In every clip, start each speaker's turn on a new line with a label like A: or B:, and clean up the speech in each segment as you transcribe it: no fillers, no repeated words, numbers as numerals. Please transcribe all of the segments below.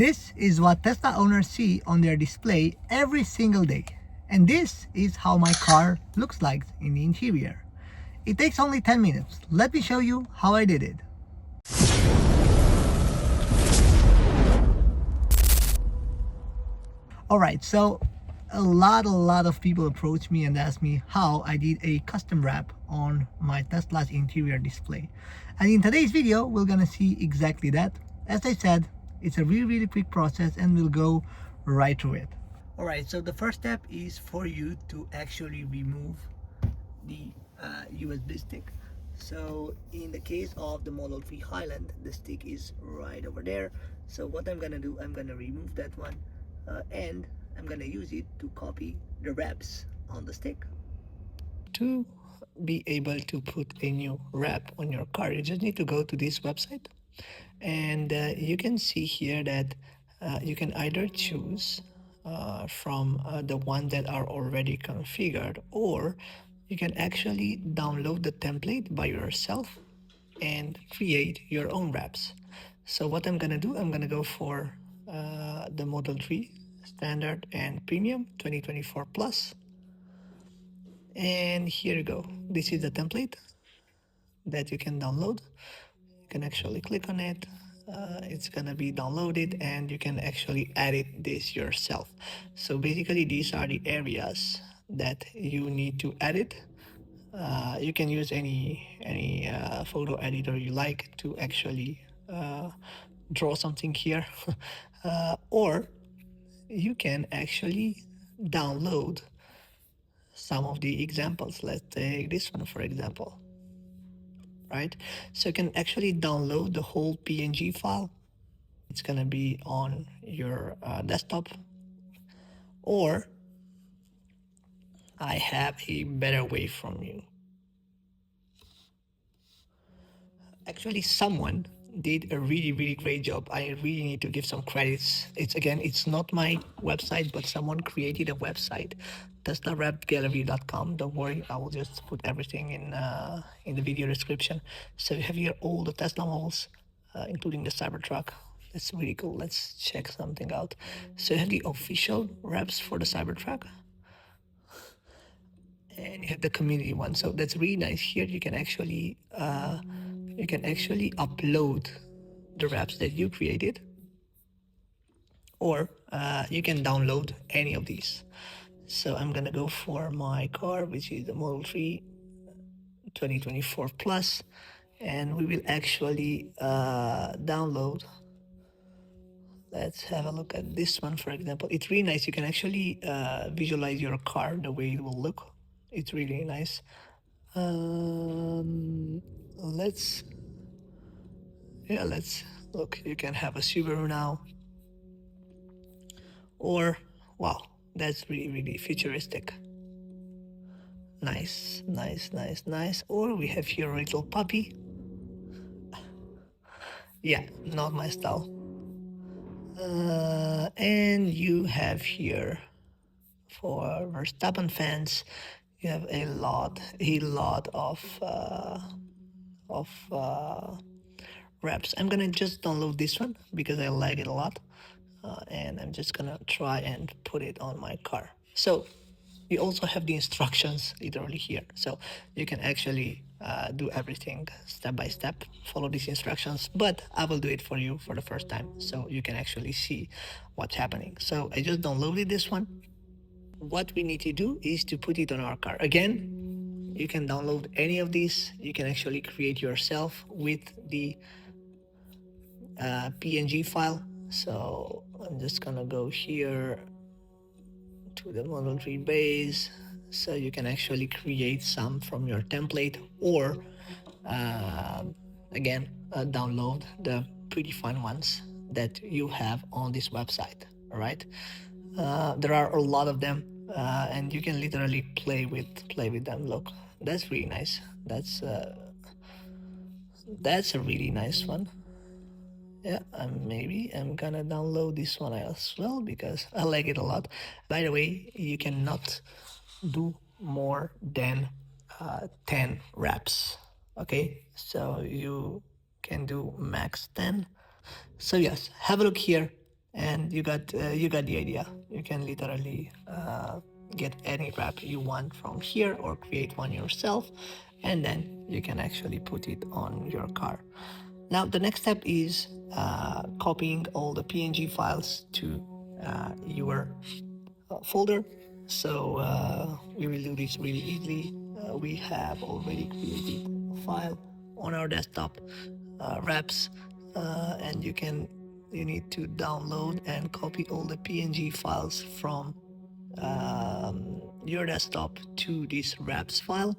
A: This is what Tesla owners see on their display every single day. And this is how my car looks like in the interior. It takes only 10 minutes. Let me show you how I did it. Alright, so a lot of people approach me and ask me how I did a custom wrap on my Tesla's interior display. And in today's video, we're gonna see exactly that. As I said, it's a really quick process and we'll go right through it. Alright, so the first step is for you to actually remove the USB stick. So in the case of the Model 3 Highland, the stick is right over there. So what I'm gonna do, I'm gonna remove that one and I'm gonna use it to copy the wraps on the stick. To be able to put a new wrap on your car, you just need to go to this website, and you can see here that you can either choose from the ones that are already configured, or you can actually download the template by yourself and create your own wraps. So what I'm gonna do, I'm gonna go for the Model 3 Standard and Premium 2024 Plus, and here you go. This is the template that you can download. You can actually click on it. It's gonna be downloaded and you can actually edit this yourself. So basically these are the areas that you need to edit. You can use any photo editor you like to actually draw something here or you can actually download some of the examples. Let's take this one for example, right? So you can actually download the whole PNG file. It's gonna be on your desktop, or I have a better way from you. Actually, someone did a really great job. I really need to give some credits. It's not my website, but someone created a website, 𝐿WB&x. Don't worry, I will just put everything in the video description. So you have here all the Tesla models, including the Cybertruck. That's really cool. Let's check something out. So you have the official wraps for the Cybertruck, and you have the community one. So that's really nice. Here you can actually upload the wraps that you created, or you can download any of these. So I'm gonna go for my car, which is the Model 3 2024 Plus, and we will actually download. Let's have a look at this one, for example. It's really nice. You can actually visualize your car, the way it will look. It's really nice. Let's look. You can have a Subaru now, or wow, that's really futuristic. Nice. Or we have here a little puppy. Yeah, not my style. And you have here for Verstappen fans, you have a lot of wraps. I'm gonna just download this one because I like it a lot, and I'm just gonna try and put it on my car. So you also have the instructions literally here, so you can actually do everything step by step, follow these instructions, but I will do it for you for the first time so you can actually see what's happening. So I just downloaded this one. What we need to do is to put it on our car. Again, you can download any of these. You can actually create yourself with the PNG file. So I'm just gonna go here to the Model 3 base, so you can actually create some from your template, or again download the pretty fun ones that you have on this website. All right, there are a lot of them, and you can literally play with them. Look, that's really nice. That's a really nice one. Yeah, maybe I'm gonna download this one as well because I like it a lot. By the way, you cannot do more than 10 reps. Okay, so you can do max 10. So yes, have a look here. and you got the idea. You can literally get any wrap you want from here or create one yourself, and then you can actually put it on your car. Now the next step is copying all the PNG files to your folder. So we will do this really easily. We have already created a file on our desktop, wraps, and you need to download and copy all the PNG files from your desktop to this wraps file,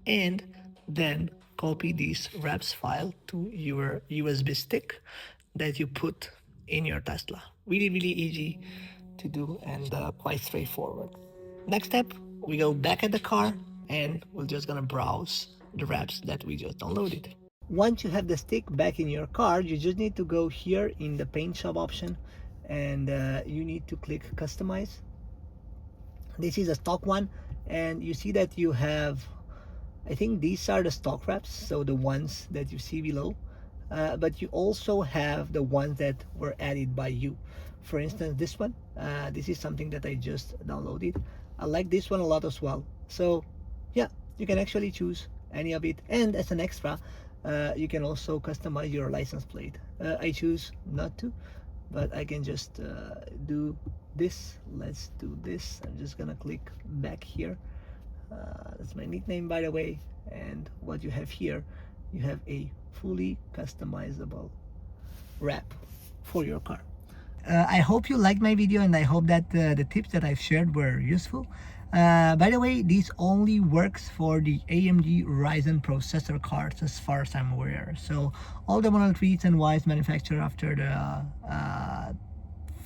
A: and then copy this wraps file to your USB stick that you put in your Tesla. Really, really easy to do and quite straightforward. Next step, we go back at the car and we're just gonna browse the wraps that we just downloaded. Once you have the stick back in your car, you just need to go here in the paint shop option, and you need to click customize. This is a stock one, and you see that you have, I think these are the stock wraps, so the ones that you see below, but you also have the ones that were added by you. For instance, this one, this is something that I just downloaded. I like this one a lot as well. So yeah, you can actually choose any of it, and as an extra, you can also customize your license plate. I choose not to, but I can just do this. Let's do this. I'm just gonna click back here. That's my nickname, by the way. And what you have here, you have a fully customizable wrap for your car. I hope you liked my video, and I hope that the tips that I've shared were useful. By the way, this only works for the AMD Ryzen processor cards as far as I'm aware. So all the Model 3s and Ys manufactured after the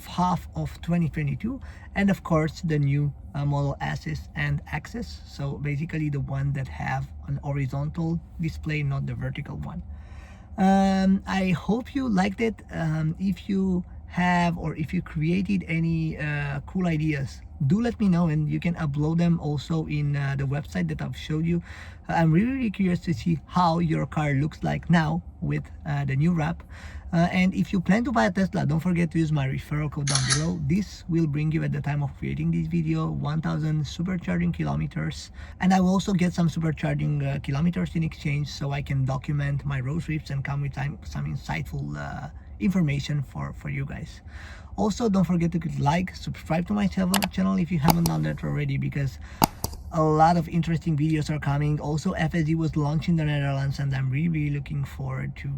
A: half of 2022, and of course the new Model S's and X's. So basically the one that have an horizontal display, not the vertical one. I hope you liked it. If you have, or if you created any cool ideas, do let me know, and you can upload them also in the website that I've showed you. I'm really curious to see how your car looks like now with the new wrap. And if you plan to buy a Tesla, don't forget to use my referral code down below. This will bring you, at the time of creating this video, 1000 supercharging kilometers, and I will also get some supercharging kilometers in exchange, so I can document my road trips and come with some insightful information for you guys. Also, don't forget to click like, subscribe to my channel if you haven't done that already, because a lot of interesting videos are coming. Also, FSD was launched in the Netherlands, and I'm really looking forward to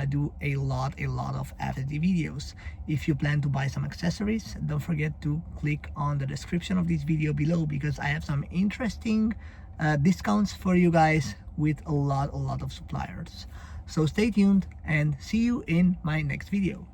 A: do a lot of FSD videos. If you plan to buy some accessories, don't forget to click on the description of this video below, because I have some interesting discounts for you guys with a lot of suppliers. So stay tuned, and see you in my next video.